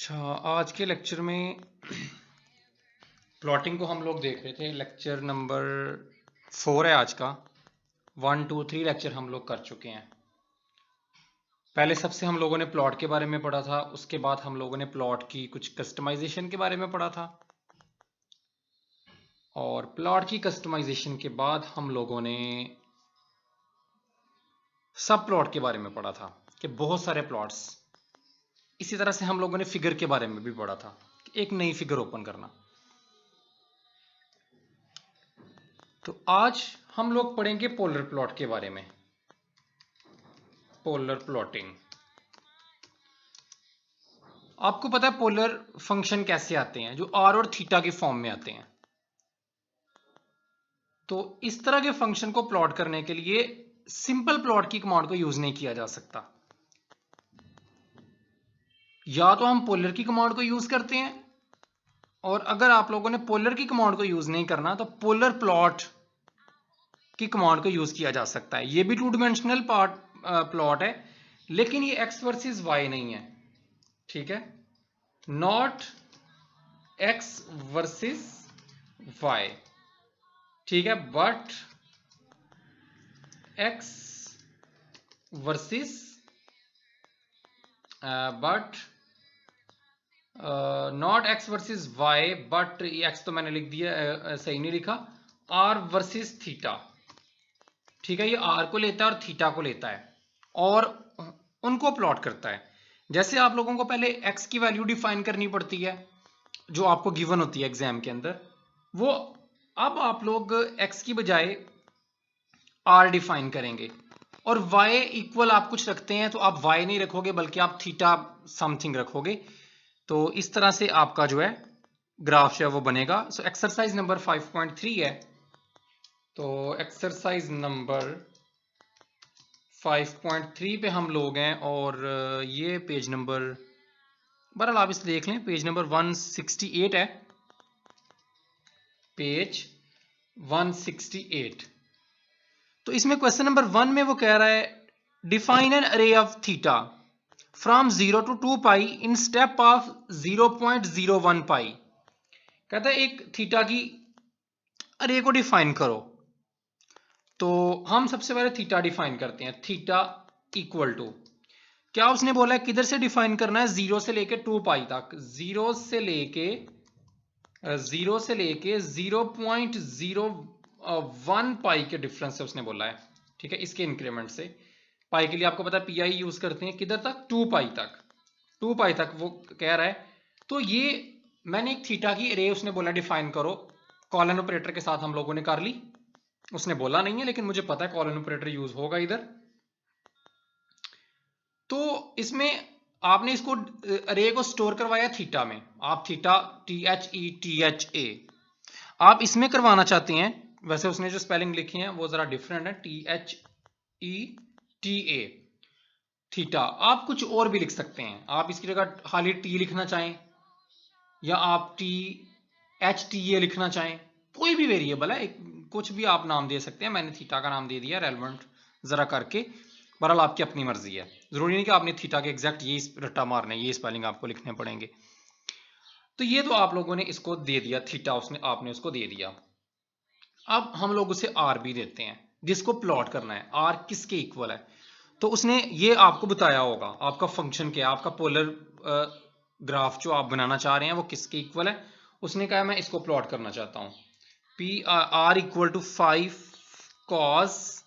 अच्छा, आज के लेक्चर में प्लॉटिंग को हम लोग देख रहे थे। लेक्चर नंबर 4 है आज का। 1 2 3 लेक्चर हम लोग कर चुके हैं। पहले सबसे हम लोगों ने प्लॉट के बारे में पढ़ा था, उसके बाद हम लोगों ने प्लॉट की कुछ कस्टमाइजेशन के बारे में पढ़ा था, और प्लॉट की कस्टमाइजेशन के बाद हम लोगों ने सब प्लॉट के बारे में पढ़ा था कि बहुत सारे प्लॉट्स। इसी तरह से हम लोगों ने फिगर के बारे में भी पढ़ा था, एक नई फिगर ओपन करना। तो आज हम लोग पढ़ेंगे पोलर प्लॉट के बारे में। पोलर प्लॉटिंग, आपको पता है पोलर फंक्शन कैसे आते हैं, जो आर और थीटा के फॉर्म में आते हैं। तो इस तरह के फंक्शन को प्लॉट करने के लिए सिंपल प्लॉट की कमांड को यूज नहीं किया जा सकता। या तो हम पोलर की कमांड को यूज करते हैं, और अगर आप लोगों ने पोलर की कमांड को यूज नहीं करना तो पोलर प्लॉट की कमांड को यूज किया जा सकता है। ये भी टू डिमेंशनल प्लॉट है, लेकिन ये एक्स वर्सेस वाई नहीं है, ठीक है। नॉट एक्स वर्सेस वाई, ठीक है, but x versus but not x versus y, but x तो मैंने लिख दिया, सही नहीं लिखा, आर वर्सेस थीटा, ठीक है। ये आर को लेता है और थीटा को लेता है और उनको प्लॉट करता है। जैसे आप लोगों को पहले एक्स की वैल्यू डिफाइन करनी पड़ती है, जो आपको गिवन होती है एग्जाम के अंदर, वो अब आप लोग एक्स की बजाय आर डिफाइन करेंगे। और y इक्वल आप कुछ रखते हैं तो आप y नहीं रखोगे, बल्कि आप थीटा समथिंग रखोगे। तो इस तरह से आपका जो है ग्राफ जो है वो बनेगा। सो एक्सरसाइज नंबर 5.3 है। तो एक्सरसाइज नंबर 5.3 पे हम लोग हैं, और ये पेज नंबर, बहरहाल आप इसे देख लें, पेज नंबर 168 है, पेज 168। तो इसमें क्वेश्चन नंबर 1 में वो कह रहा है डिफाइन एन अरे of theta from 0 to 2 pi in step of 0.01 पाई। कहता है एक थीटा की अरे को डिफाइन करो। तो हम सबसे पहले थीटा डिफाइन करते हैं। थीटा इक्वल टू, क्या उसने बोला है किधर से डिफाइन करना है, 0 से लेके 2 पाई तक। 0 से लेके 0.01 पाई के डिफरेंस से उसने बोला है, ठीक है, इसके इंक्रीमेंट से। पाई के लिए आपको पता है पी आई यूज करते हैं, किधर तक, 2 पाई तक। 2 पाई तक वो कह रहा है। तो ये मैंने एक थीटा की रे उसने बोला डिफाइन करो, कॉलन ऑपरेटर के साथ हम लोगों ने कर ली। उसने बोला नहीं है, लेकिन मुझे पता है कॉलन ऑपरेटर यूज होगा इधर। तो इसमें आपने इसको रे को स्टोर करवाया थीटा में। आप थीटा THE आप इसमें करवाना चाहते हैं। वैसे उसने जो स्पेलिंग लिखी है वो जरा डिफरेंट है, THETA थीटा। आप कुछ और भी लिख सकते हैं, आप इसकी जगह खाली टी लिखना चाहें, या आप THTA लिखना चाहें, कोई भी वेरिएबल है, कुछ भी आप नाम दे सकते हैं। मैंने थीटा का नाम दे दिया रेलेवेंट जरा करके। बहरहाल आपकी अपनी मर्जी है, जरूरी नहीं कि आपने थीटा के एग्जैक्ट ये रट्टा मारना है, ये स्पेलिंग आपको लिखने पड़ेंगे। तो ये तो आप लोगों ने इसको दे दिया थीटा, उसने आपने उसको दे दिया। अब हम लोग उसे आर भी देते हैं, जिसको प्लॉट करना है आर किसके इक्वल है। तो उसने ये आपको बताया होगा आपका फंक्शन क्या है, आपका पोलर ग्राफ जो आप बनाना चाह रहे हैं वो किसके इक्वल है। उसने कहा मैं इसको प्लॉट करना चाहता हूं, p r equal to 5 cos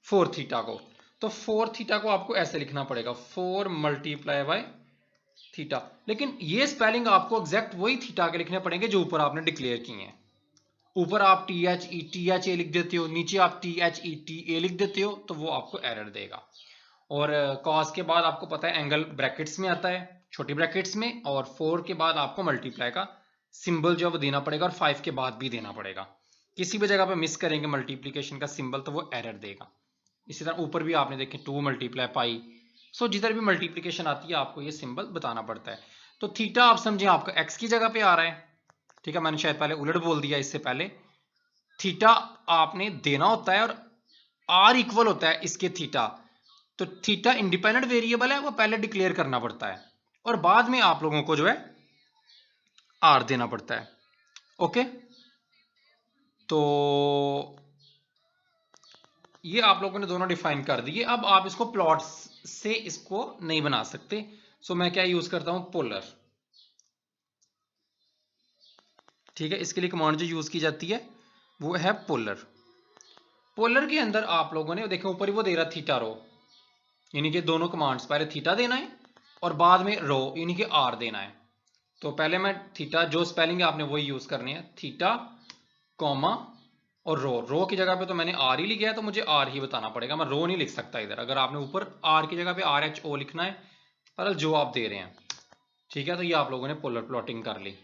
4 theta को। तो 4 थीटा को आपको ऐसे लिखना पड़ेगा, 4 मल्टीप्लाई बाय थीटा। लेकिन ये स्पेलिंग आपको एग्जैक्ट वही थीटा के लिखने पड़ेंगे जो ऊपर आपने डिक्लेयर किए हैं। ऊपर आप THE लिख देते हो, नीचे आप THETA लिख देते हो, तो वो आपको एरर देगा। और कॉस के बाद आपको पता है एंगल ब्रैकेट्स में आता है, छोटी ब्रैकेट्स में, और 4 के बाद आपको मल्टीप्लाई का सिंबल जो है वो देना पड़ेगा, और 5 के बाद भी देना पड़ेगा। किसी भी जगह पे मिस करेंगे मल्टीप्लीकेशन का सिंबल तो वो एरर देगा। इसी तरह ऊपर भी आपने देखे 2 मल्टीप्लाई पाई। सो जिधर भी मल्टीप्लीकेशन आती है आपको ये सिंबल बताना पड़ता है। तो थीटा आप समझे आपका एक्स की जगह पे आ रहा है, ठीक है। मैंने शायद पहले उलट बोल दिया, इससे पहले थीटा आपने देना होता है और आर इक्वल होता है इसके थीटा। तो थीटा इंडिपेंडेंट वेरिएबल है, वो पहले डिक्लेयर करना पड़ता है। और बाद में आप लोगों को जो है आर देना पड़ता है। ओके, तो ये आप लोगों ने दोनों डिफाइन कर दिए। अब आप इसको प्लॉट से इसको नहीं बना सकते, सो मैं क्या यूज करता हूं, पोलर। ठीक है, इसके लिए कमांड जो यूज की जाती है वो है पोलर। पोलर के अंदर आप लोगों ने देखो ऊपर ही वो दे रहा थीटा रो, यानी कि दोनों कमांड्स, पहले थीटा देना है और बाद में रो यानी कि आर देना है। तो पहले मैं थीटा, जो स्पेलिंग है आपने वही यूज करनी है, थीटा कॉमा और रो की जगह पे तो मैंने आर ही लिखा है, तो मुझे आर ही बताना पड़ेगा, मैं रो नहीं लिख सकता इधर। अगर आपने ऊपर आर की जगह पे आर एच ओ लिखना है, पर जो आप दे रहे हैं। ठीक है, तो ये आप लोगों ने पोलर प्लॉटिंग कर ली।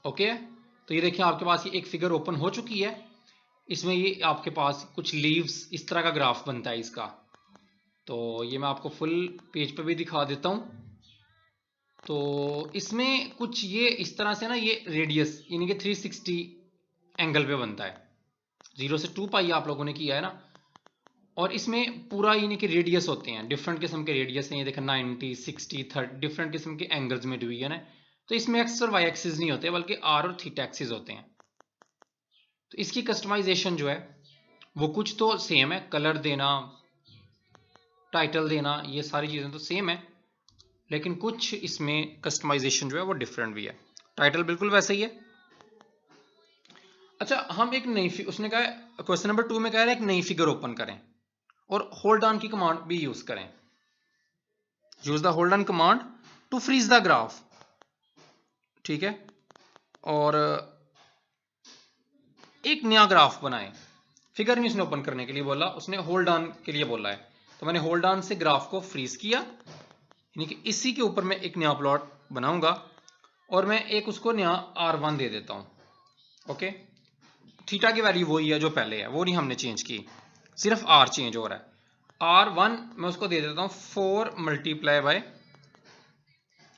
ओके, तो ये देखिए आपके पास ये एक फिगर ओपन हो चुकी है। इसमें ये आपके पास कुछ लीव्स इस तरह का ग्राफ बनता है इसका। तो ये मैं आपको फुल पेज पे भी दिखा देता हूं। तो इसमें कुछ ये इस तरह से ना, ये रेडियस यानी कि 360 एंगल पे बनता है। 0 से 2 पाई आप लोगों ने किया है ना, और इसमें पूरा यानी कि रेडियस होते हैं, डिफरेंट किस्म के रेडियस हैं। ये देखो 90, 60, 30 डिफरेंट किस्म के एंगल्स में डिवीजन है। तो इसमें एक्स और वाई एक्सिस नहीं होते, बल्कि आर और थीटा एक्सिस होते हैं। तो इसकी कस्टमाइजेशन जो है वो कुछ तो सेम है, कलर देना, टाइटल देना, ये सारी चीज़ें तो सेम है, लेकिन कुछ इसमें कस्टमाइजेशन जो है वो डिफरेंट भी है। टाइटल बिल्कुल वैसे ही है। अच्छा, हम एक नई उसने कहा है क्वेश्चन नंबर 2 में कह रहा है एक नई फिगर ओपन करें और होल्ड ऑन की कमांड भी यूज करें। Use the hold on command to freeze the graph. ठीक है, और एक नया ग्राफ बनाएं। फिगर नहीं उसने ओपन करने के लिए बोला, उसने होल्ड ऑन के लिए बोला है। तो मैंने होल्ड ऑन से ग्राफ को फ्रीज किया, यानी कि इसी के ऊपर मैं एक नया प्लॉट बनाऊंगा और मैं एक उसको नया R1 दे देता हूं। ओके, थीटा की वैल्यू वही है जो पहले है, वो नहीं हमने चेंज की, सिर्फ R चेंज हो रहा है। R1 मैं उसको दे देता हूं 4 मल्टीप्लाई बाय,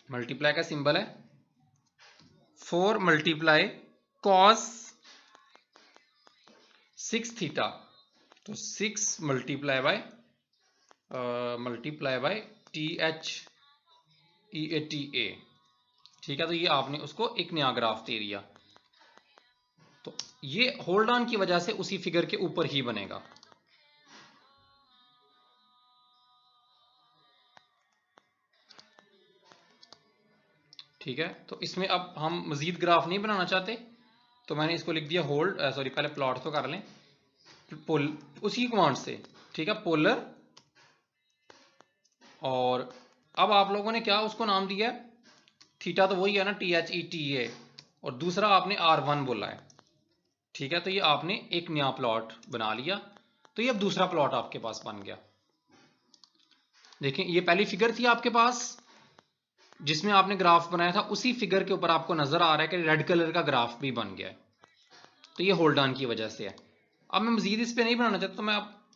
मल्टीप्लाई का सिंबल है 4 मल्टीप्लाई कॉस 6 थीटा। तो 6 multiply by T H E A T A. ठीक है, तो ये आपने उसको एक नया ग्राफ दे दिया। तो ये होल्ड ऑन की वजह से उसी फिगर के ऊपर ही बनेगा। ठीक है, तो इसमें अब हम मजीद ग्राफ नहीं बनाना चाहते, तो मैंने इसको लिख दिया होल्ड, सॉरी पहले प्लॉट तो कर लें पोल उसी कमांड से। ठीक है, पोलर, और अब आप लोगों ने क्या उसको नाम दिया है, थीटा तो वही है ना, T H E T A, और दूसरा आपने R1 बोला है। ठीक है, तो ये आपने एक नया प्लॉट बना लिया। तो ये अब दूसरा प्लॉट आपके पास बन गया। देखें, ये पहली फिगर थी आपके पास जिसमें आपने ग्राफ बनाया था, उसी फिगर के ऊपर आपको नजर आ रहा है कि रेड कलर का ग्राफ भी बन गया है। तो ये होल्ड ऑन की वजह से है। अब मैं मजीद इस पे नहीं बनाना चाहता, तो मैं अब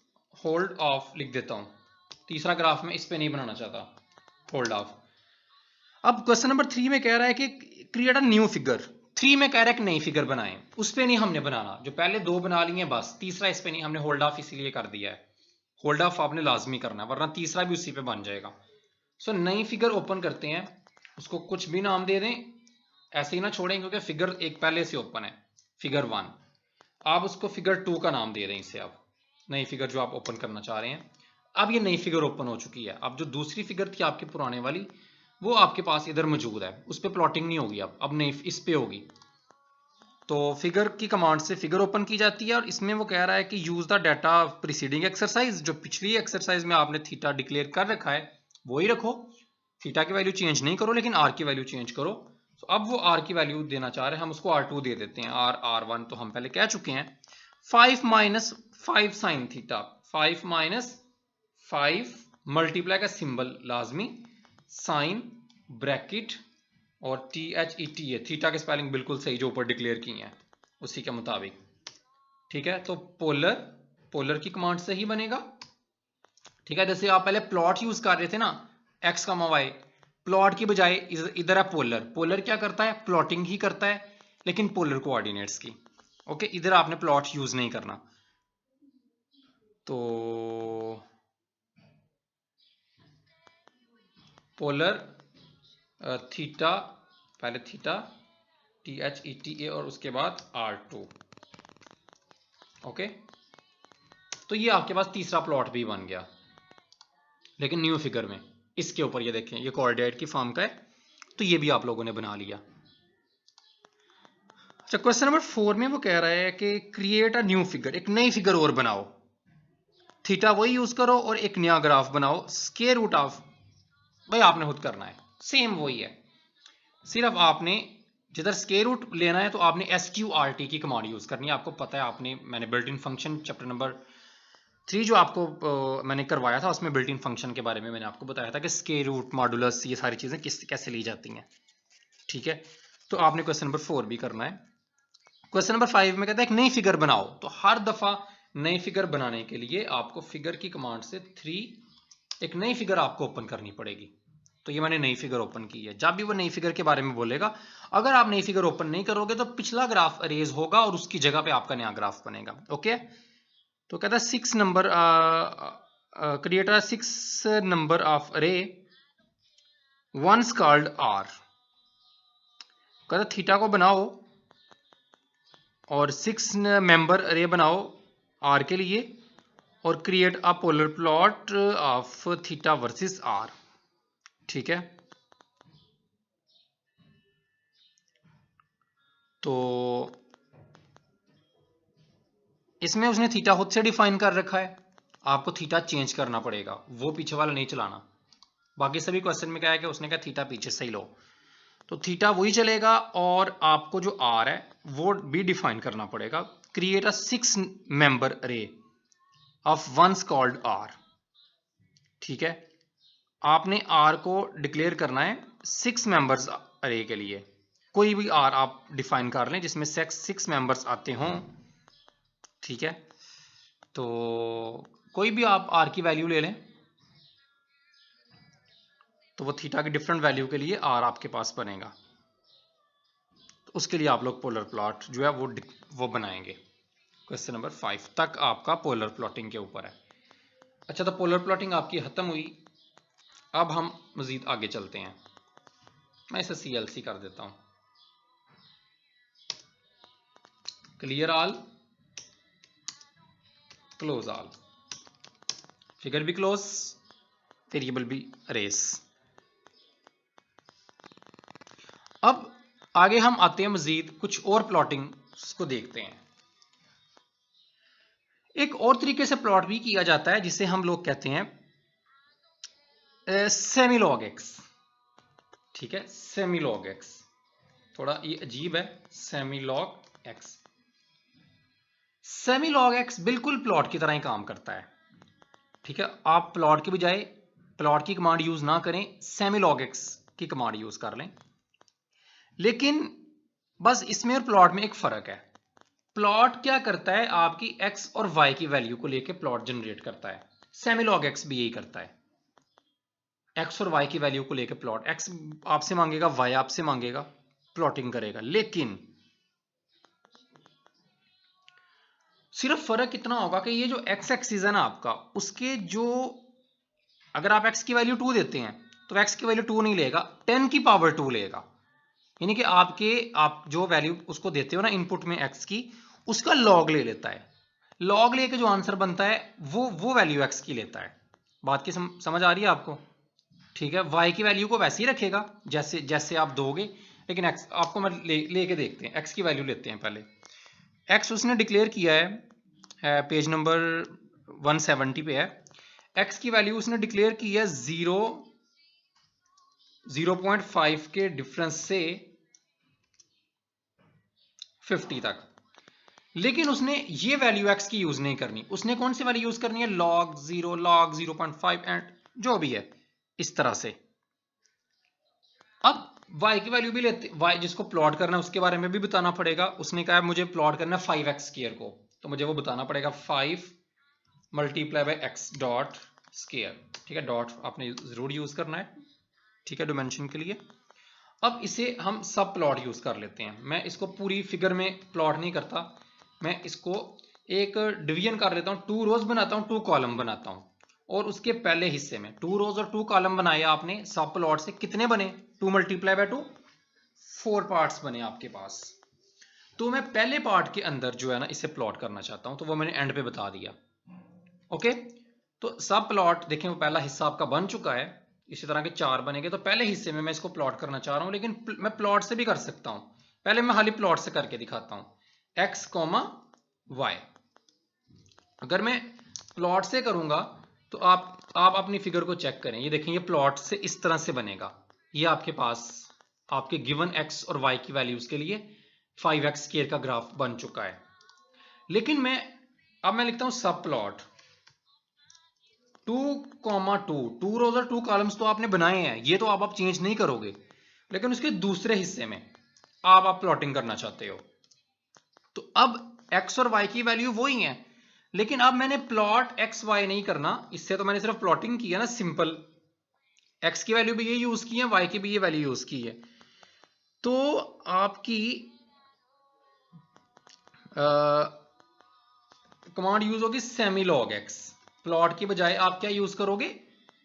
होल्ड ऑफ लिख देता हूं। तीसरा ग्राफ में इस पे नहीं बनाना चाहता, होल्ड ऑफ। अब क्वेश्चन नंबर 3 में कह रहा है कि क्रिएट अ न्यू फिगर। 3 में कह रहा है कि नई फिगर बनाएं, उस पे नहीं हमने बनाना, जो पहले दो बना लिए बस, तीसरा इस पे नहीं, हमने होल्ड ऑफ इसीलिए कर दिया है। होल्ड ऑफ आपने लाजमी करना है, वरना तीसरा भी उसी पे बन जाएगा। सो नई फिगर ओपन करते हैं, उसको कुछ भी नाम दे दें, ऐसे ही ना छोड़ें, क्योंकि फिगर एक पहले से ओपन है, फिगर 1। आप उसको फिगर 2 का नाम दे दें इसे। आप नई फिगर जो आप ओपन करना चाह रहे हैं, अब ये नई फिगर ओपन हो चुकी है। अब जो दूसरी फिगर थी आपकी पुराने वाली, वो आपके पास इधर मौजूद है, उस पर प्लॉटिंग नहीं होगी, अब नई इस पे होगी। तो फिगर की कमांड से फिगर ओपन की जाती है, और इसमें वो कह रहा है कि use the data preceding exercise. जो पिछली एक्सरसाइज में आपने थीटा डिक्लेयर कर रखा है वही रखो, थीटा की वैल्यू चेंज नहीं करो, लेकिन आर की वैल्यू चेंज करो। तो अब वो आर की वैल्यू देना चाह रहे हैं, हम उसको R2 दे देते हैं। R1 तो हम पहले कह चुके हैं। 5 minus 5 sine theta, 5 minus 5 multiply का सिंबल लाजमी, साइन ब्रैकेट और T H E T A, theta की स्पेलिंग बिल्कुल सही जो ऊपर डिक्लेयर की है उसी के मुताबिक। ठीक है, तो पोलर, पोलर की कमांड से ही बनेगा। ठीक है, जैसे आप पहले प्लॉट यूज कर रहे थे ना, एक्स का वाई, प्लॉट की बजाय इधर है पोलर। पोलर क्या करता है, प्लॉटिंग ही करता है, लेकिन पोलर कोऑर्डिनेट्स की। ओके, इधर आपने प्लॉट यूज नहीं करना। तो पोलर थीटा, पहले थीटा THETA और उसके बाद R2। ओके, तो ये आपके पास तीसरा प्लॉट भी बन गया, लेकिन न्यू फिगर में। इसके ऊपर ये देखें, ये कोऑर्डिनेट की फॉर्म का है, तो ये भी आप लोगों ने बना लिया। अच्छा, क्वेश्चन नंबर 4 में वो कह रहा है कि क्रिएट अ न्यू फिगर, एक नई फिगर और बनाओ, थीटा वही यूज करो और एक नया ग्राफ बनाओ, स्क्वायर रूट ऑफ, भाई आपने खुद करना है, सेम वही है, सिर्फ आपने जिधर स्क्वायर रूट लेना है तो आपने SQRT की कमांड यूज करनी है। आपको पता है, आपने मैंने built in function chapter number 3 जो आपको मैंने करवाया था, उसमें बिल्ट इन फंक्शन के बारे में मैंने आपको बताया था कि स्क्वायर रूट, मॉडुलस, ये सारी चीजें कैसे ली जाती हैं। ठीक है, तो आपने क्वेश्चन नंबर 4 भी करना है। क्वेश्चन नंबर 5 में कहता है एक नई फिगर बनाओ, तो हर दफा नई फिगर बनाने के लिए आपको फिगर की कमांड से 3 एक नई फिगर आपको ओपन करनी पड़ेगी। तो ये मैंने नई फिगर ओपन की है। जब भी वो नई फिगर के बारे में बोलेगा, अगर आप नई फिगर ओपन नहीं करोगे तो पिछला ग्राफ अरेज होगा और उसकी जगह पे आपका नया ग्राफ बनेगा। ओके, तो कहता है 6 number create a 6 number of अरे वंस कॉल्ड R। कहता थीटा को बनाओ और 6 मेंबर अरे बनाओ R के लिए और create a polar plot of theta versus R। ठीक है, तो इसमें उसने थीटा खुद से डिफाइन कर रखा है, आपको थीटा चेंज करना पड़ेगा, वो पीछे वाला नहीं चलाना। बाकी सभी क्वेश्चन में क्या है कि उसने कहा थीटा पीछे से ही लो, तो थीटा वही चलेगा और आपको जो आर है वो भी डिफाइन करना पड़ेगा। क्रिएट अ 6 मेंबर अरे ऑफ वंस कॉल्ड आर। ठीक है, आपने आर को डिक्लेयर करना है 6 मेंबर्स अरे के लिए। कोई भी आर आप डिफाइन कर लें जिसमें 6 मेंबर्स आते हों। ठीक है, तो कोई भी आप आर की वैल्यू ले लें, तो वो थीटा की डिफरेंट वैल्यू के लिए आर आपके पास बनेगा। तो उसके लिए आप लोग पोलर प्लॉट जो है वो बनाएंगे। क्वेश्चन नंबर 5 तक आपका पोलर प्लॉटिंग के ऊपर है। अच्छा, तो पोलर प्लॉटिंग आपकी खत्म हुई, अब हम मजीद आगे चलते हैं। मैं इसे CLC कर देता हूं, clear all, close all, figure भी क्लोज, वेरिएबल भी अरेज। अब आगे हम आते हैं, मजीद कुछ और प्लॉटिंग को देखते हैं। एक और तरीके से प्लॉट भी किया जाता है जिसे हम लोग कहते हैं सेमीलॉग एक्स। ठीक है, सेमीलॉग एक्स, थोड़ा ये अजीब है, सेमीलॉग एक्स। सेमीलॉग एक्स बिल्कुल प्लॉट की तरह ही काम करता है। ठीक है, आप प्लॉट की बजाय प्लॉट की कमांड यूज ना करें, सेमीलॉग एक्स की कमांड यूज कर लें। लेकिन बस इसमें और प्लॉट में एक फर्क है। प्लॉट क्या करता है, आपकी एक्स और वाई की वैल्यू को लेकर प्लॉट जनरेट करता है। सेमीलॉग एक्स भी यही करता है, एक्स और वाई की वैल्यू को लेकर प्लॉट, एक्स आपसे मांगेगा, वाई आपसे मांगेगा, प्लॉटिंग करेगा। लेकिन सिर्फ फर्क इतना होगा कि ये जो एक्स एक्सिस है ना आपका, उसके जो, अगर आप एक्स की वैल्यू 2 देते हैं तो एक्स की वैल्यू 2 नहीं लेगा, 10 की पावर 2 लेगा। यानी कि आप जो वैल्यू उसको देते हो ना इनपुट में एक्स की, उसका लॉग ले लेता है। लॉग लेके जो आंसर बनता है वो वैल्यू एक्स की लेता है। बात की समझ आ रही है आपको? ठीक है, वाई की वैल्यू को वैसे ही रखेगा जैसे जैसे आप दोगे, लेकिन एक्स आपको मैं लेके देखते हैं। एक्स की वैल्यू लेते हैं पहले। एक्स उसने डिक्लेयर किया है, पेज नंबर 170 पे है। एक्स की वैल्यू उसने डिक्लेयर की है 0.5 के डिफरेंस से 50 तक। लेकिन उसने ये वैल्यू एक्स की यूज नहीं करनी, उसने कौन सी वैल्यू यूज करनी है, लॉग 0, लॉग 0.5 एंड जो भी है इस तरह से। अब y की वैल्यू भी लेते, y जिसको प्लॉट करना है उसके बारे में भी बताना पड़ेगा। उसने कहा मुझे प्लॉट करना है 5x स्क्वायर को, तो मुझे वो बताना पड़ेगा 5 multiply by x dot square. ठीक है, डॉट आपने जरूर यूज करना है, ठीक है, डिमेंशन के लिए। अब इसे हम सब प्लॉट यूज कर लेते हैं। मैं इसको पूरी फिगर में प्लॉट नहीं करता, मैं इसको एक डिवीजन कर लेता हूँ, 2 रोज बनाता हूँ, 2 कॉलम बनाता हूँ। और उसके पहले हिस्से में 2 रोज और 2 कॉलम बनाए आपने सब प्लॉट से, कितने बने 2 मल्टीप्लाई बाय 2 4 पार्ट्स बने आपके पास। तो मैं पहले पार्ट के अंदर जो है ना इसे प्लॉट करना चाहता हूं, तो वो मैंने एंड पे बता दिया। ओके, तो सब प्लॉट देखें वो पहला हिस्सा आपका बन चुका है, इसी तरह के 4 बनेंगे। तो पहले हिस्से में मैं इसको प्लॉट करना चाह रहा हूं, लेकिन मैं प्लॉट से भी कर सकता हूं। पहले मैं खाली प्लॉट से करके दिखाता हूं, x, y। अगर मैं प्लॉट से करूंगा तो आप अपनी फिगर को चेक करें, ये देखें ये प्लॉट से इस तरह से बनेगा। ये आपके पास आपके गिवन x और y की वैल्यूज के लिए 5x² का ग्राफ बन चुका है। लेकिन अब मैं लिखता हूं सब प्लॉट 2,2 रोज और 2 कॉलम्स तो आपने बनाए हैं, ये तो आप चेंज नहीं करोगे, लेकिन उसके दूसरे हिस्से में आप प्लॉटिंग करना चाहते हो। तो अब x और y की वैल्यू वही है, लेकिन अब मैंने प्लॉट x y नहीं करना, इससे तो मैंने सिर्फ प्लॉटिंग की है ना, सिंपल x की वैल्यू भी ये यूज की है, y की भी ये वैल्यू यूज की है। तो आपकी कमांड यूज होगी सेमीलॉग x। प्लॉट की बजाय आप क्या यूज करोगे,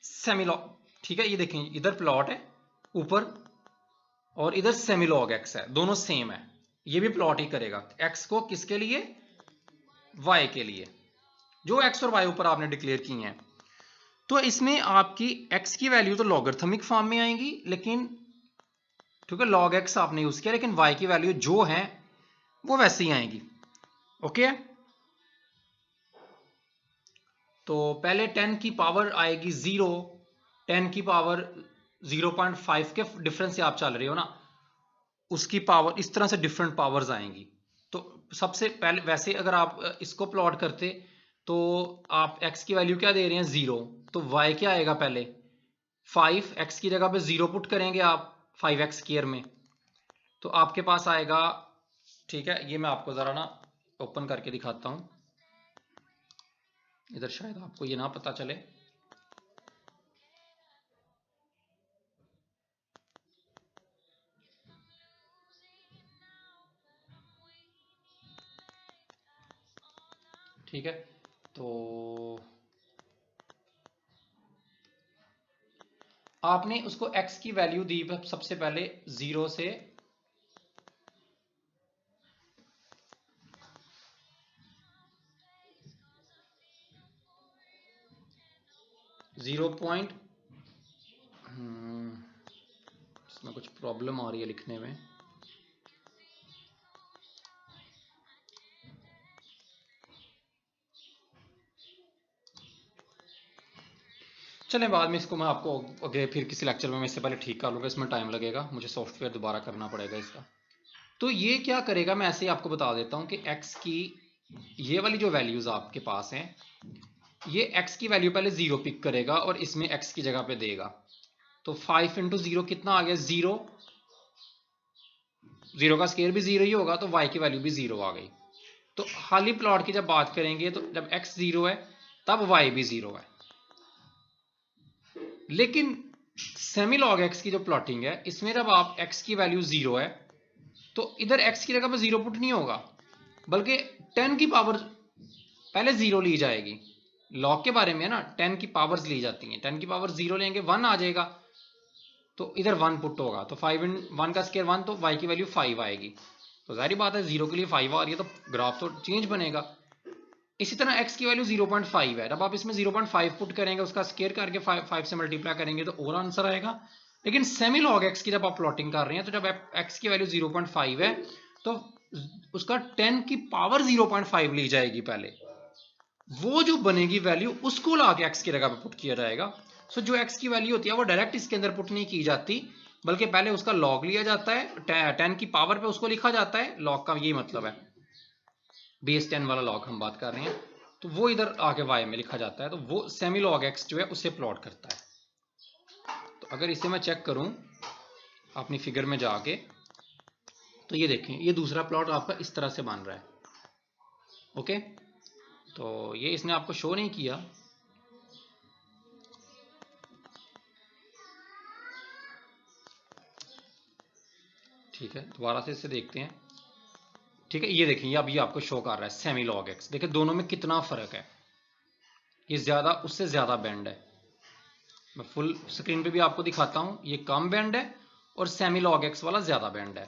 सेमीलॉग। ठीक है, ये देखें इधर प्लॉट है ऊपर और इधर सेमीलॉग x है, दोनों सेम है। ये भी प्लॉट ही करेगा x को, किसके लिए, y के लिए, जो x और y ऊपर आपने डिक्लेयर की हैं। तो इसमें आपकी x की वैल्यू तो लॉगरिथमिक फॉर्म में आएंगी, लेकिन ठीक है log x आपने यूज किया, लेकिन y की वैल्यू जो है वो वैसे ही आएंगी। ओके, तो पहले 10 की पावर आएगी 0, 10 की पावर 0.5 के डिफरेंस से आप चल रहे हो ना, उसकी पावर इस तरह से डिफरेंट पावर्स आएंगी। तो सबसे पहले वैसे अगर आप इसको प्लॉट करते तो आप x की वैल्यू क्या दे रहे हैं 0, तो y क्या आएगा पहले 5, x की जगह पे 0 पुट करेंगे आप 5x² में, तो आपके पास आएगा। ठीक है, ये मैं आपको जरा ना ओपन करके दिखाता हूं, इधर शायद आपको ये ना पता चले। ठीक है, तो आपने उसको x की वैल्यू दी सबसे पहले 0 से 0 पॉइंट, इसमें कुछ प्रॉब्लम आ रही है लिखने में। चलें बाद में इसको मैं आपको आगे फिर किसी लेक्चर में मैं इससे पहले ठीक कर लूँगा, इसमें टाइम लगेगा, मुझे सॉफ्टवेयर दोबारा करना पड़ेगा इसका। तो ये क्या करेगा, मैं ऐसे ही आपको बता देता हूँ कि x की ये वाली जो वैल्यूज़ आपके पास हैं, ये x की वैल्यू पहले 0 पिक करेगा और इसमें x की जगह पे देगा। तो 5 × 0 कितना आ गया 0, 0 का स्क्वायर भी 0 ही होगा, तो y की वैल्यू भी 0 आ गई। तो खाली प्लॉट की जब बात करेंगे तो जब x 0 है तब y भी 0 है। लेकिन सेमी लॉग x की जो प्लॉटिंग है, इसमें जब आप x की वैल्यू 0 है तो इधर x की जगह पे 0 पुट नहीं होगा, बल्कि 10 की पावर पहले 0 ली जाएगी। लॉग के बारे में है ना, 10 की पावर्स ली जाती हैं, 10 की पावर 0 लेंगे 1 आ जाएगा, तो इधर 1 पुट होगा, तो 5 इन 1 का स्क्वायर 1, तो y की वैल्यू 5 आएगी। तो जाहिर बात है 0 के लिए 5 आ रही है तो ग्राफ तो चेंज बनेगा। इसी तरह x की वैल्यू 0.5 है, जब आप इसमें 0.5 पुट करेंगे, उसका स्क्वायर करके 5 से मल्टीप्लाई करेंगे तो और आंसर आएगा। लेकिन सेमी लॉग x की जब आप प्लॉटिंग कर रहे हैं, तो जब x की वैल्यू 0.5 है तो उसका 10 की पावर 0.5 ली जाएगी पहले, वो जो बनेगी वैल्यू उसको लाके x की जगह पे पुट किया जाएगा। सो जो x की वैल्यू होती है वो डायरेक्ट इसके अंदर पुट नहीं की जाती, बल्कि पहले उसका लॉग लिया जाता है, 10 की पावर पे उसको लिखा जाता है, लॉग का ये मतलब है, बेस 10 वाला लॉग हम बात कर रहे हैं, तो वो इधर आके y में लिखा जाता है, तो वो सेमी लॉग x जो है उसे प्लॉट करता है। तो अगर इसे मैं चेक करूं अपनी फिगर में जाके, तो ये देखें ये दूसरा प्लॉट आपका इस तरह से बन रहा है। ओके, तो ये इसने आपको शो नहीं किया, ठीक है, दोबारा से इसे देखते हैं। ठीक है, ये देखें ये अभी आपको शो कर रहा है सेमी लॉग x, देखिए दोनों में कितना फर्क है। ये ज्यादा, उससे ज्यादा बैंड है। मैं फुल स्क्रीन पे भी आपको दिखाता हूं, ये कम बैंड है और सेमी लॉग एक्स वाला ज्यादा बैंड है।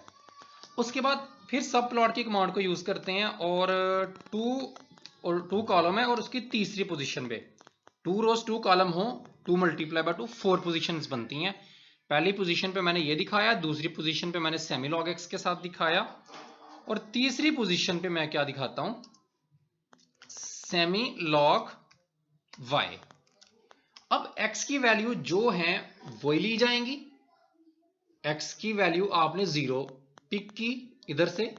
उसके बाद फिर सब प्लॉट की कमांड को यूज करते हैं और टू कॉलम है और उसकी तीसरी पोजीशन पे 2 रोज 2 कॉलम हो, 2 मल्टीप्लाई बाय 2 4 पोजीशंस बनती हैं। पहली पोजीशन पे मैंने ये दिखाया, दूसरी पोजीशन पे मैंने सेमी लॉग एक्स के साथ दिखाया और तीसरी पोजीशन पे मैं क्या दिखाता हूं, सेमी लॉग वाई। अब x की वैल्यू जो है वही ली जाएंगी। x की वैल्यू आपने 0 पिक की इधर से,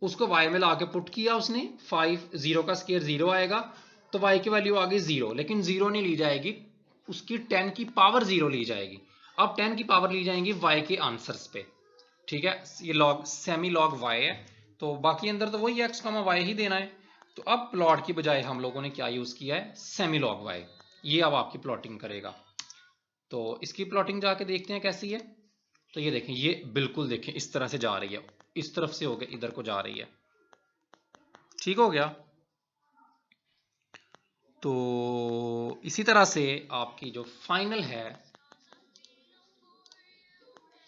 उसको y में लाके पुट किया उसने, 5 0 का स्क्वायर 0 आएगा तो y की वैल्यू आ गई 0, लेकिन 0 नहीं ली जाएगी, उसकी 10 की पावर 0 ली जाएगी। अब 10 की पावर ली जाएंगी y के आंसर्स पे, ठीक है। ये लॉग सेमी लॉग y है, तो बाकी अंदर तो वही x, y ही देना है। तो अब प्लॉट की बजाय हम लोगों ने क्या यूज किया है, सेमी लॉग y। ये अब आपकी प्लॉटिंग करेगा। तो इसकी प्लॉटिंग जाके देखते हैं कैसी है। तो ये देखें, ये बिल्कुल देखें इस तरह से जा रही है, इस तरफ से होकर इधर को जा रही है, ठीक हो गया। तो इसी तरह से आपकी जो फाइनल है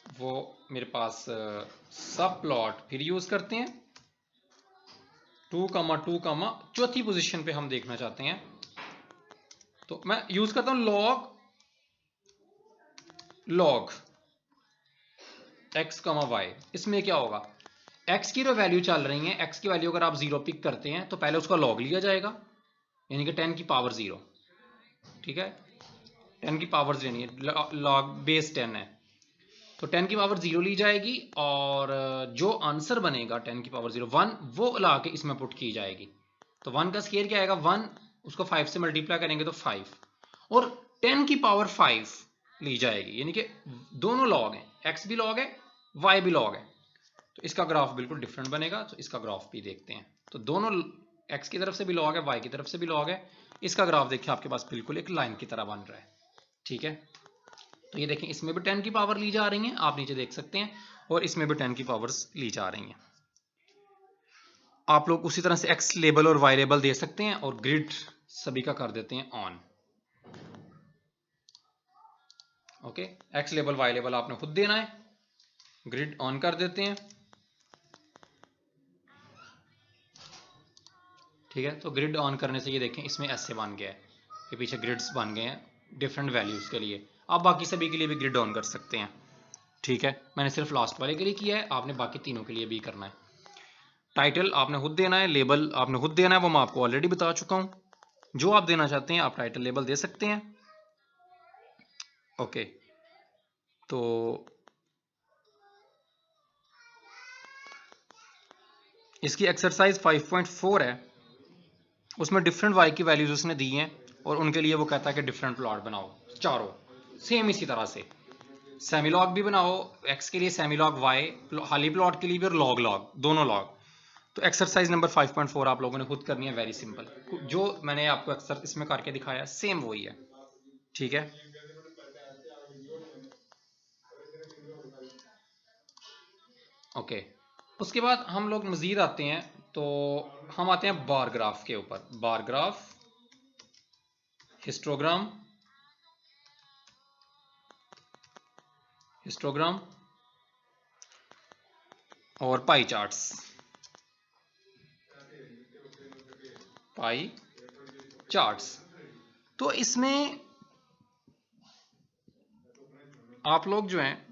वो मेरे पास सब प्लॉट फिर यूज करते हैं 2, 2, चौथी पोजीशन पे हम देखना चाहते हैं तो मैं यूज करता हूं लॉग x, y। इसमें क्या होगा, x की जो वैल्यू चल रही है, x की वैल्यू अगर आप 0 पिक करते हैं तो पहले उसका लॉग लिया जाएगा, यानी कि 10 की पावर 0, ठीक है। 10 की पावर लेनी है, लॉग बेस 10 है तो 10 की पावर 0 ली जाएगी और जो आंसर बनेगा 10 की पावर 0 1 वो ला के इसमें पुट की जाएगी। तो 1 का स्केयर क्या आएगा 1, उसको 5 से मल्टीप्लाई करेंगे तो 5 और 10 की पावर 5 ली जाएगी, यानी कि दोनों लॉग हैं, x भी लॉग है y भी लॉग है। तो इसका ग्राफ बिल्कुल डिफरेंट बनेगा, तो इसका ग्राफ भी देखते हैं। तो दोनों x की तरफ से भी लॉग है, y की तरफ से भी लॉग है, इसका ग्राफ देखिए आपके पास बिल्कुल एक लाइन की तरह बन रहा है, ठीक है। तो ये देखें, इसमें भी 10 की पावर ली जा रही है, आप नीचे देख सकते हैं, और इसमें भी 10 की पावर्स ली जा रही हैं। आप लोग उसी तरह से x लेबल और y लेबल दे सकते हैं और ग्रिड सभी का कर देते हैं on. Okay, x label y label आपने खुद देना है, ग्रिड ऑन कर देते हैं, ठीक है। तो ग्रिड ऑन करने से ये देखें इसमें ऐसे बन गया है, ये पीछे ग्रिड्स बन गए हैं डिफरेंट वैल्यूज के लिए। आप बाकी सभी के लिए भी ग्रिड ऑन कर सकते हैं, ठीक है। मैंने सिर्फ लास्ट वाले के लिए किया है, आपने बाकी तीनों के लिए भी करना है। टाइटल आपने खुद देना है, लेबल आपने खुद देना है, वो मैं आपको ऑलरेडी बता चुका हूं। जो आप देना चाहते हैं आप टाइटल लेबल दे सकते हैं। ओके, तो इसकी एक्सरसाइज 5.4 है, उसमें डिफरेंट वाई की वैल्यूज उसने दी हैं और उनके लिए वो कहता है कि डिफरेंट प्लॉट बनाओ चारों सेम इसी तरह से। सेमी लॉग भी बनाओ x के लिए, सेमी लॉग y खाली प्लॉट के लिए भी, और लॉग लॉग दोनों लॉग। तो एक्सरसाइज नंबर 5.4 आप लोगों ने खुद करनी है, वेरी सिंपल। जो मैंने आपको अक्सर इसमें करके दिखाया सेम वही है, ठीक है। ओके, उसके बाद हम लोग मजीद आते हैं, तो हम आते हैं बार ग्राफ के ऊपर। बार ग्राफ, हिस्टोग्राम, हिस्टोग्राम और पाई चार्ट्स। पाई चार्ट्स, तो इसमें आप लोग जो हैं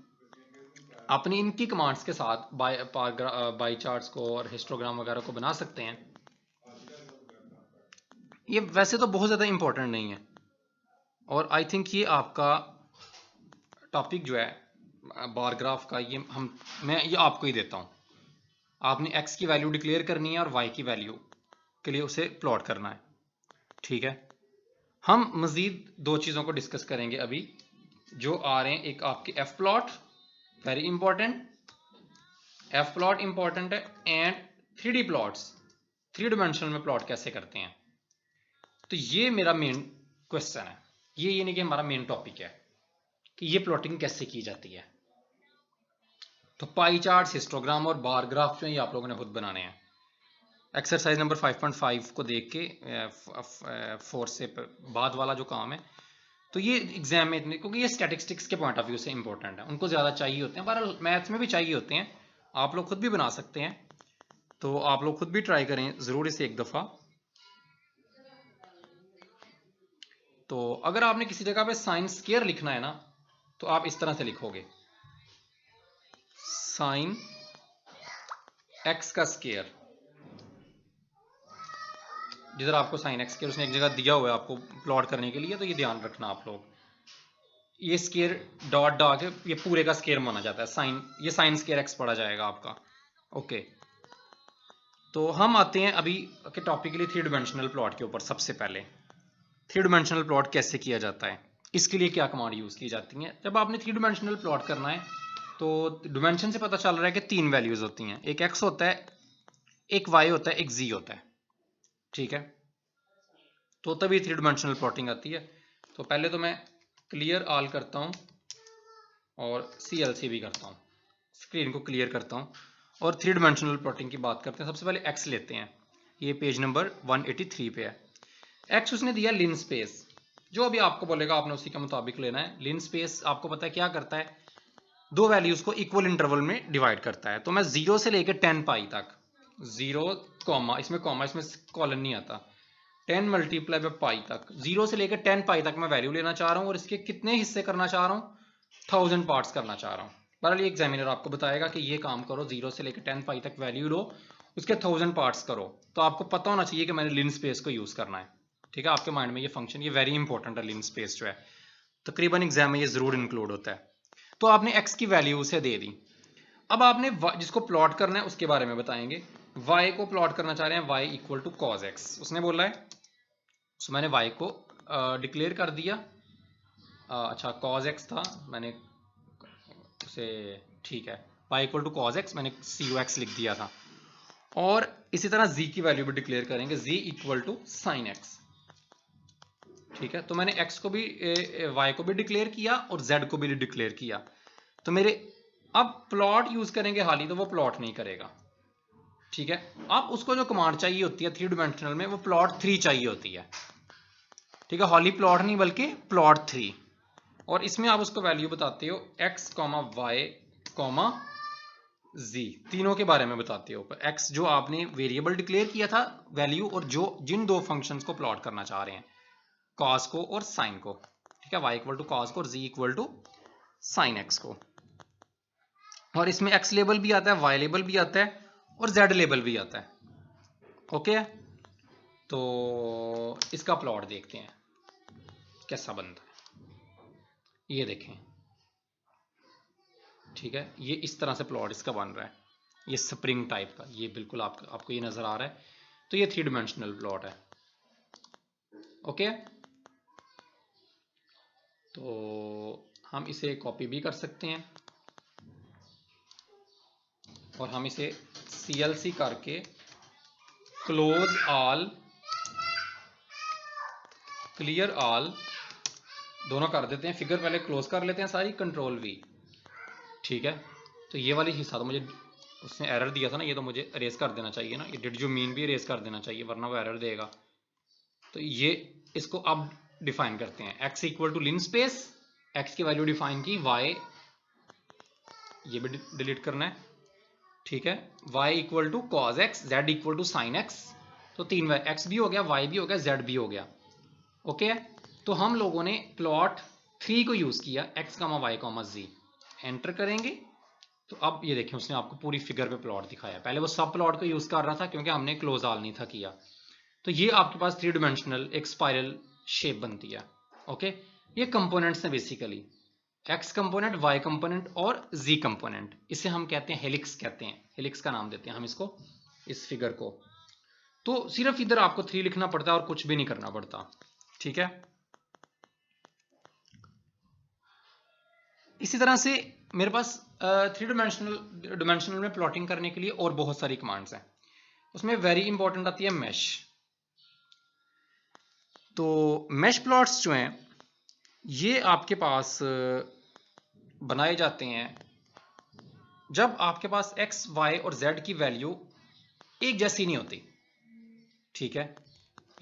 अपनी इनकी कमांड्स के साथ बाई चार्ट्स को और हिस्टोग्राम वगैरह को बना सकते हैं। ये वैसे तो बहुत ज़्यादा इंपॉर्टेंट नहीं है, और आई थिंक ये आपका टॉपिक जो है बार ग्राफ का, मैं ये आपको ही देता हूँ। आपने x की वैल्यू डिक्लेयर करनी है और y की वैल्यू के लिए उसे प्लॉट करना है, ठीक है। हम मजीद दो चीज़ों को डिस्कस करेंगे अभी जो आ रहे हैं। एक आपके f plot, very important, f plot important है, एंड 3D प्लॉट्स, 3 डिमेंशनल में प्लॉट कैसे करते हैं। तो ये मेरा मेन क्वेश्चन है, ये यानी कि हमारा मेन टॉपिक है कि ये प्लॉटिंग कैसे की जाती है। तो पाई चार्ट, हिस्टोग्राम और बार ग्राफ जो है ये आप लोगों ने खुद बनाने हैं। एक्सरसाइज नंबर 5.5 को देख के 4 से बाद वाला जो काम है, तो ये एग्जाम में इतने, क्योंकि ये स्टैटिस्टिक्स के पॉइंट ऑफ व्यू से इंपॉर्टेंट है, उनको ज़्यादा चाहिए होते हैं, बहरहाल मैथ्स में भी चाहिए होते हैं, आप लोग खुद भी बना सकते हैं, तो आप लोग खुद भी ट्राई करें ज़रूर इसे एक दफ़ा। तो अगर आपने किसी जगह पे साइन स्क्वायर लिखना है ना, तो आप इस तरह से लिखोगे, साइन एक्स का स्क्वायर, जिधर आपको साइन एक्स स्क्वायर उसने एक जगह दिया हुआ है आपको प्लॉट करने के लिए, तो ये ध्यान रखना आप लोग, ये स्क्वायर डॉट डॉट ये पूरे का स्क्वायर माना जाता है, साइन, ये साइन स्क्वायर एक्स पड़ा जाएगा आपका। ओके, तो हम आते हैं अभी के टॉपिक के लिए थ्री डिमेंशनल प्लॉट के ऊपर। सबसे पहले थ्री डिमेंशनल प्लॉट कैसे किया जाता है, इसके लिए क्या कमांड यूज की जाती है। जब आपने थ्री डिमेंशनल प्लॉट करना है तो डिमेंशन से पता चल रहा है कि 3 वैल्यूज होती हैं, एक एक्स होता है, एक वाई होता है, एक जी होता है, ठीक है, तो तभी थ्री डिमेंशनल प्लॉटिंग आती है। तो पहले तो मैं क्लियर ऑल करता हूं और CLC भी करता हूं, स्क्रीन को क्लियर करता हूं और थ्री डिमेंशनल प्लॉटिंग की बात करते हैं। सबसे पहले एक्स लेते हैं, ये पेज नंबर 183 पे है। एक्स उसने दिया लिन स्पेस, जो अभी आपको बोलेगा आपने उसी के मुताबिक लेना है। लिन स्पेस आपको पता है क्या करता है, दो वैल्यूज को इक्वल इंटरवल में डिवाइड करता है। तो मैं 0 से लेकर 10 पाई तक, 0 कॉमा, इसमें कॉलन नहीं आता, 10 मल्टीप्लाई बाय पाई तक, 0 से लेकर 10 पाई तक मैं वैल्यू लेना चाह रहा हूँ और इसके कितने हिस्से करना चाह रहा हूँ, 1000 पार्ट्स करना चाह रहा हूँ। बहरहाल ये एग्जामिनर आपको बताएगा कि ये काम करो, 0 से लेकर 10 पाई तक वैल्यू लो, उसके 1000 पार्ट्स करो। तो आपको पता होना चाहिए कि मैंने लिन स्पेस को यूज करना है, ठीक है, आपके माइंड में ये फंक्शन, ये वेरी इंपॉर्टेंट है। लिन स्पेस जो है तकरीबन एग्जाम में ये जरूर इंक्लूड होता है। तो आपने x की वैल्यू उसे दे दी, अब आपने जिसको प्लॉट करना है उसके बारे में बताएंगे। y को प्लॉट करना चाह रहे हैं, y equal to cos x उसने बोला है, तो मैंने y को डिक्लेयर कर दिया। अच्छा कॉज एक्स था, मैंने उसे, ठीक है, y equal to cos x मैंने COX लिख दिया था। और इसी तरह z की वैल्यू भी डिक्लेयर करेंगे, z equal to sine x, ठीक है। तो मैंने x को भी y को भी डिक्लेयर किया और z को भी डिक्लेयर किया। तो मेरे अब प्लॉट यूज करेंगे हाली, तो वो प्लॉट नहीं करेगा, ठीक है। अब उसको जो कमांड चाहिए होती है थ्री डिमेंशनल में, वो प्लॉट 3 चाहिए होती है, ठीक है, हॉली प्लॉट नहीं बल्कि प्लॉट 3। और इसमें आप उसको वैल्यू बताते हो x, y, z, तीनों के बारे में बताते हो। x जो आपने वेरिएबल डिक्लेयर किया था वैल्यू, और जो जिन दो फंक्शंस को प्लॉट करना चाह रहे हैं, cos को और sin को, ठीक है, y इक्वल टू cos को और z equal to sin x को। और इसमें x लेबल भी आता है, y लेबल भी आता है और z लेबल भी आता है, ओके। तो इसका प्लॉट देखते हैं कैसा बनता है, ये देखें, ठीक है, ये इस तरह से प्लॉट इसका बन रहा है, ये स्प्रिंग टाइप का, ये बिल्कुल आपको ये नजर आ रहा है। तो ये थ्री डिमेंशनल प्लॉट है, ओके। तो हम इसे कॉपी भी कर सकते हैं और हम इसे CLC करके क्लोज ऑल, क्लियर ऑल दोनों कर देते हैं। फिगर पहले क्लोज कर लेते हैं सारी, कंट्रोल V, ठीक है। तो ये वाली हिस्सा तो मुझे उसने एरर दिया था ना, ये तो मुझे अरेज कर देना चाहिए ना, ये डिड जो मीन भी अरेज कर देना चाहिए, वरना वो एरर देगा। तो ये इसको अब डिफाइन करते हैं, x equal to linspace, x की वैल्यू डिफाइन की, y ये भी डिलीट करना है, ठीक है, y equal to cos x, z equal to sine x. तो 3 x भी हो गया, y भी हो गया, z भी हो गया, ओके। तो हम लोगों ने प्लॉट 3 को यूज किया, x, y, z, एंटर करेंगे। तो अब ये देखें उसने आपको पूरी फिगर पे प्लॉट दिखाया, पहले वो सब प्लॉट को यूज कर रहा था क्योंकि हमने क्लोज ऑल नहीं था किया। तो ये आपके पास थ्री डिमेंशनल एक स्पाइरल शेप बनती है, ओके। ये कंपोनेंट्स हैं basically, x component, y component और जी कंपोनेंट, इसे हम कहते हैं हेलिक्स, कहते हैं हेलिक्स का नाम देते हैं हम इसको, इस फिगर को। तो सिर्फ इधर आपको 3 लिखना पड़ता है और कुछ भी नहीं करना पड़ता, ठीक है। इसी तरह से मेरे पास थ्री डिमेंशनल में प्लॉटिंग करने के लिए और बहुत सारी कमांड्स हैं, उसमें वेरी इंपॉर्टेंट आती है मैश। तो मैश प्लॉट्स जो हैं ये आपके पास बनाए जाते हैं जब आपके पास x, y और z की वैल्यू एक जैसी नहीं होती, ठीक है,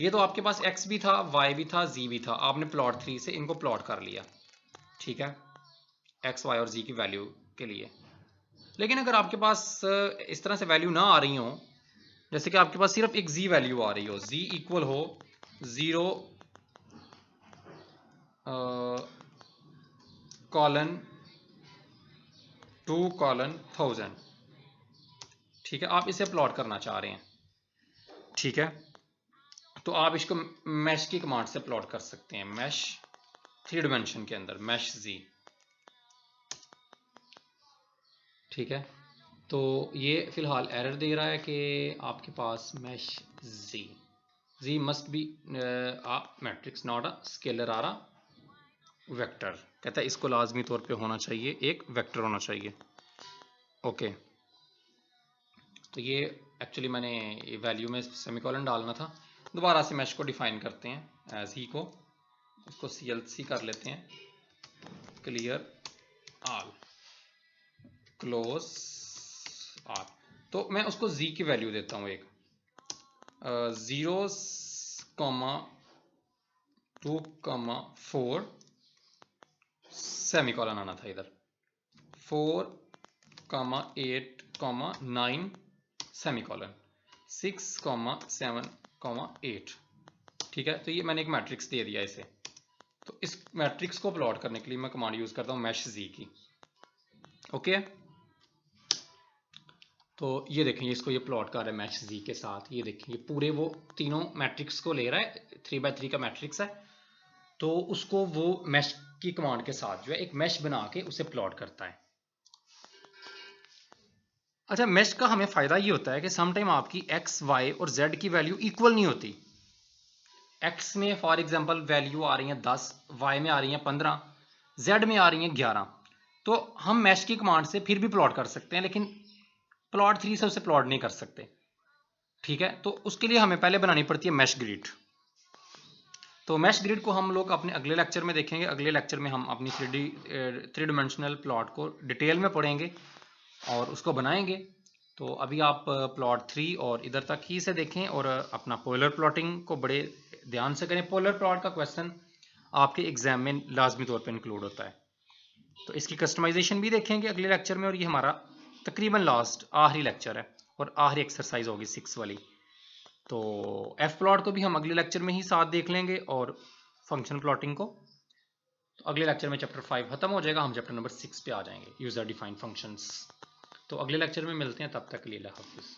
ये तो आपके पास x भी था, y भी था, z भी था, आपने प्लॉट 3 से इनको प्लॉट कर लिया। ठीक है, x, y और z की वैल्यू के लिए। लेकिन अगर आपके पास इस तरह से वैल्यू ना आ रही हो, जैसे कि आपके पास सिर्फ एक z वैल्यू आ रही हो, z इक्वल हो 0 कॉलन 2 कॉलन 1000, ठीक है, आप इसे प्लॉट करना चाह रहे हैं। ठीक है, तो आप इसको मैश की कमांड से प्लॉट कर सकते हैं, मैश 3 डिमेंशन के अंदर, मैश z। ठीक है, तो ये फिलहाल एरर दे रहा है कि आपके पास मैश z must be matrix not a scalar or a vector, कहता है इसको लाजमी तौर पे होना चाहिए, एक वेक्टर होना चाहिए। ओके, तो ये एक्चुअली मैंने वैल्यू में सेमीकोलन डालना था। दोबारा से मैश को डिफाइन करते हैं एज ही को, इसको CLC कर लेते हैं, क्लियर ऑल, क्लोज ऑल। तो मैं उसको z की वैल्यू देता हूँ एक 0, 2, 4 सेमीकोलन आना था इधर, 4, 8, 9 सेमीकोलन, 6, 7, 8। ठीक है, तो ये मैंने एक मैट्रिक्स दे दिया इसे। तो इस मैट्रिक्स को प्लॉट करने के लिए मैं कमांड यूज करता हूँ मैश z की। ओके, तो ये देखें, इसको ये प्लॉट कर रहा है मैश z के साथ। ये देखें, ये पूरे वो तीनों मैट्रिक्स को ले रहा है, 3x3 का मैट्रिक्स है, तो उसको वो मैश की कमांड के साथ जो है एक मैश बना के उसे प्लॉट करता है। अच्छा, मैश का हमें फायदा ये होता है कि समटाइम आपकी x, y और z की वैल्यू इक्वल नहीं होती। x में फॉर एग्जांपल वैल्यू आ रही है 10, y में आ रही है 15, z में आ रही है 11, तो हम मैश की कमांड से फिर भी प्लॉट कर सकते हैं, लेकिन प्लॉट 3 से उसे प्लॉट नहीं कर सकते। ठीक है, तो उसके लिए हमें पहले बनानी पड़ती है मैश ग्रिड। तो मैश ग्रिड को हम लोग अपने अगले लेक्चर में देखेंगे। अगले लेक्चर में हम अपनी 3 डिमेंशनल प्लॉट को डिटेल में पढ़ेंगे और उसको बनाएंगे। तो अभी आप प्लॉट 3 और इधर तक ही से देखें और अपना पोलर प्लॉटिंग को बड़े ध्यान से करें। पोलर प्लॉट का क्वेश्चन आपके एग्जाम में लाजमी तौर पर इंक्लूड होता है। तो इसकी कस्टमाइजेशन भी देखेंगे अगले लेक्चर में, और ये हमारा तकरीबन लास्ट आखिरी लेक्चर है और आखिरी एक्सरसाइज होगी 6 वाली। तो एफ प्लॉट को भी हम अगले लेक्चर में ही साथ देख लेंगे और फंक्शन प्लॉटिंग को। तो अगले लेक्चर में चैप्टर 5 खत्म हो जाएगा, हम चैप्टर नंबर 6 पे आ जाएंगे, यूजर डिफाइंड फंक्शंस। तो अगले लेक्चर में मिलते हैं, तब तक के लिए अल्लाह हाफिज़।